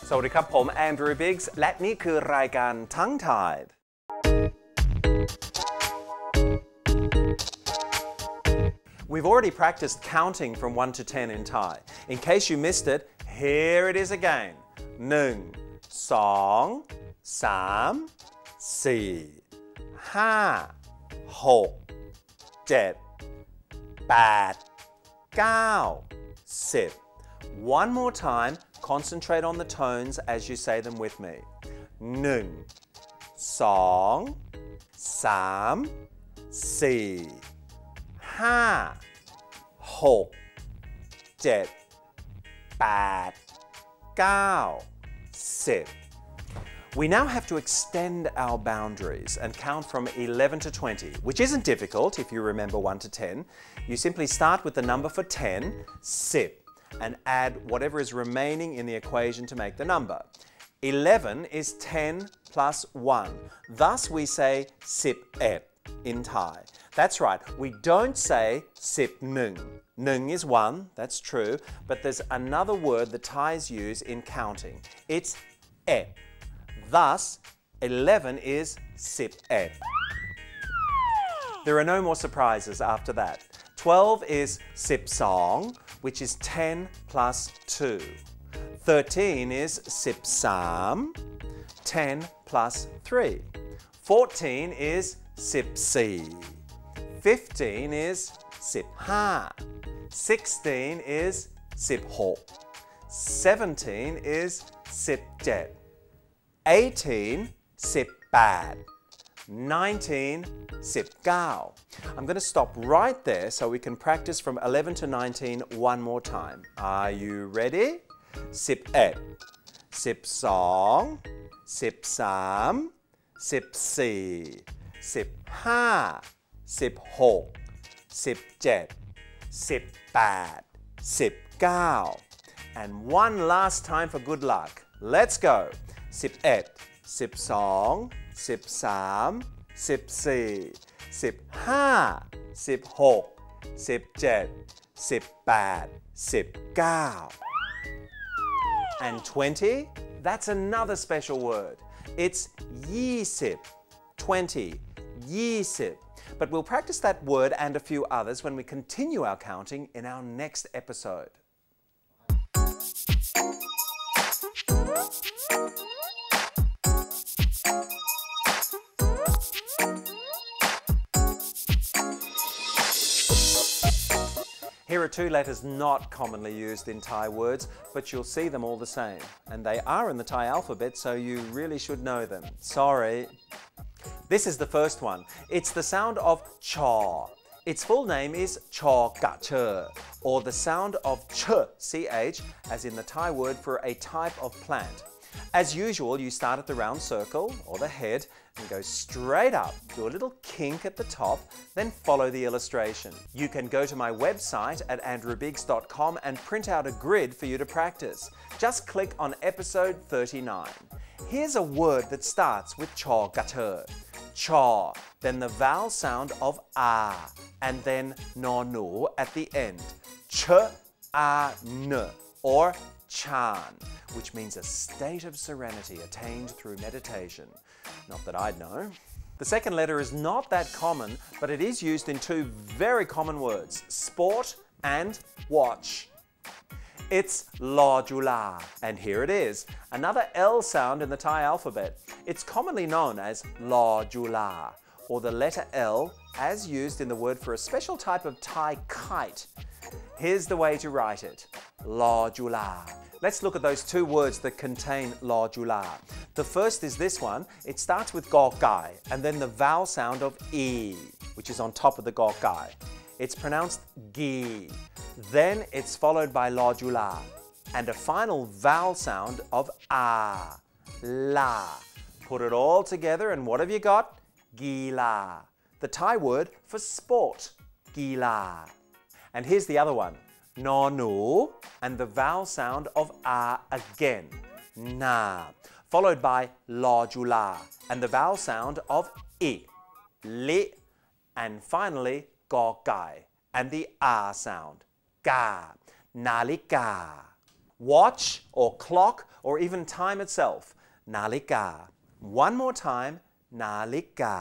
สวัสดีครับผมแอนดรูว์ บิกส์และนี่คือรายการทั้งไทย We've already practiced counting from 1 to 10 in Thai. In case you missed it, here it is again. 1 2 3 4 5 6 7 8 9 10. One more time, concentrate on the tones as you say them with me. 1 2 3 4 5 6 7 8 9 10. We now have to extend our boundaries and count from 11 to 20, which isn't difficult if you remember 1 to 10. You simply start with the number for 10, 10, and add whatever is remaining in the equation to make the number. 11 is 10 plus 1. Thus we say 11 in Thai. That's right, we don't say 11. 1 is 1, that's true, but there's another word the Thais use in counting. It's et. Thus, 11 is 11. There are no more surprises after that. 12 is 12, which is 10 plus 2. 13 is 13, 10 plus 3. 14 is 14. 15 is 15. 16 is 16. 17 is 17. 18, 18. 19, 19. I'm going to stop right there so we can practice from 11 to 19 one more time. Are you ready? 11, 12, 13, 14, 15, 16, 17, 18, 19. And one last time for good luck. Let's go. 11, 12, 13, 14, 15, 16, 17, 18, 19. And 20, that's another special word. It's 20, 20, 20. But we'll practice that word and a few others when we continue our counting in our next episode. Here are two letters not commonly used in Thai words, but you'll see them all the same. And they are in the Thai alphabet, so you really should know them. Sorry. This is the first one. It's the sound of chaw. Its full name is chaw ga che, or the sound of ch, ch, as in the Thai word for a type of plant. As usual, you start at the round circle, or the head, and go straight up, do a little kink at the top, then follow the illustration. You can go to my website at andrewbiggs.com and print out a grid for you to practice. Just click on episode 39. Here's a word that starts with chaw gater. Chaw, then the vowel sound of ah, and then nonu at the end. Ch, a, n, or chan, which means a state of serenity attained through meditation. Not that I'd know. The second letter is not that common, but it is used in two very common words, sport and watch. It's law jula, and here it is, another L sound in the Thai alphabet. It's commonly known as law jula, or the letter L as used in the word for a special type of Thai kite. Here's the way to write it, law jula. Let's look at those two words that contain law jula. The first is this one. It starts with gor gai, and then the vowel sound of e, which is on top of the gor gai. It's pronounced gi. Then it's followed by law jula, and a final vowel sound of a, la. Put it all together, and what have you got? Gila, the Thai word for sport, gila. And here's the other one, nonu, and the vowel sound of a again, na, followed by law jula, and the vowel sound of I, li, and finally gor gai, and the a sound, ga, nalika. watch or clock or even time itself. นาฬิกา. One more time. นาฬิกา.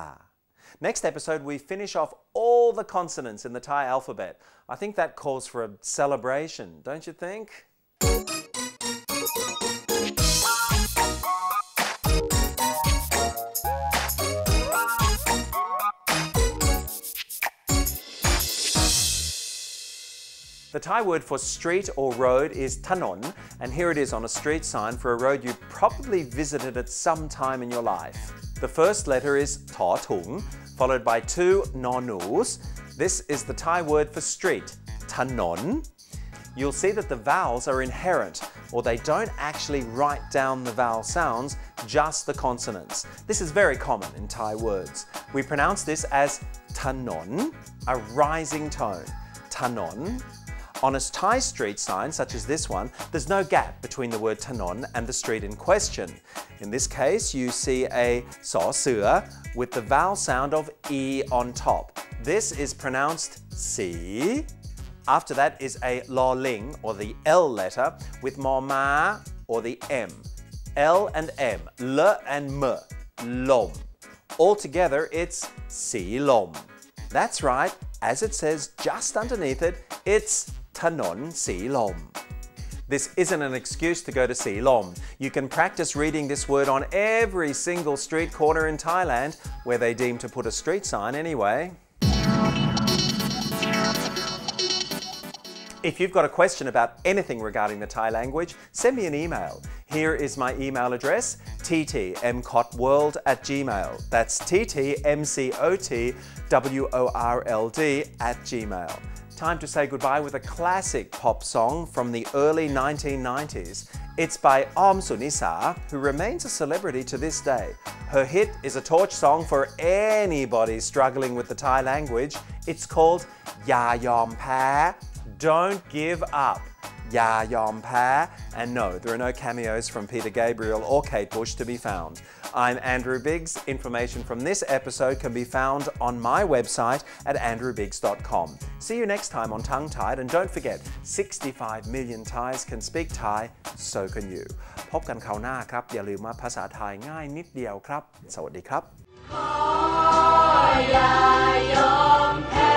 Next episode, we finish off all the consonants in the Thai alphabet. I think that calls for a celebration, don't you think? The Thai word for street or road is ถนน, and here it is on a street sign for a road you probably visited at some time in your life. The first letter is ถอถุง, followed by two nonus. This is the Thai word for street, ถนน. You'll see that the vowels are inherent, or they don't actually write down the vowel sounds, just the consonants. This is very common in Thai words. We pronounce this as ถนน, a rising tone. ถนน. On a Thai street sign, such as this one, there's no gap between the word ถนน and the street in question. In this case, you see a สอเสือ with the vowel sound of E on top. This is pronounced si. After that is a lor ling, or the L letter, with mor ma, or the M. L and M, L and M, lom. Altogether, it's si lom. That's right, as it says just underneath it, it's ถนนสีลม. This isn't an excuse to go to See Lom. You can practice reading this word on every single street corner in Thailand, where they deem to put a street sign anyway. If you've got a question about anything regarding the Thai language, send me an email. Here is my email address, ttmcotworld@gmail. That's ttmcotworld@gmail. Time to say goodbye with a classic pop song from the early 1990s. It's by Om Sunisa, who remains a celebrity to this day. Her hit is a torch song for anybody struggling with the Thai language. It's called อย่ายอมแพ้ Don't give up. อย่ายอมแพ้ And no, there are no cameos from Peter Gabriel or Kate Bush to be found. I'm Andrew Biggs. Information from this episode can be found on my website at andrewbiggs.com. See you next time on Tongue Tied, and don't forget, 65 million Thais can speak Thai, so can you. พบกันคราวหน้าครับ อย่าลืมว่าภาษาไทยง่ายนิดเดียวครับ สวัสดีครับ ขออย่ายอมแพ้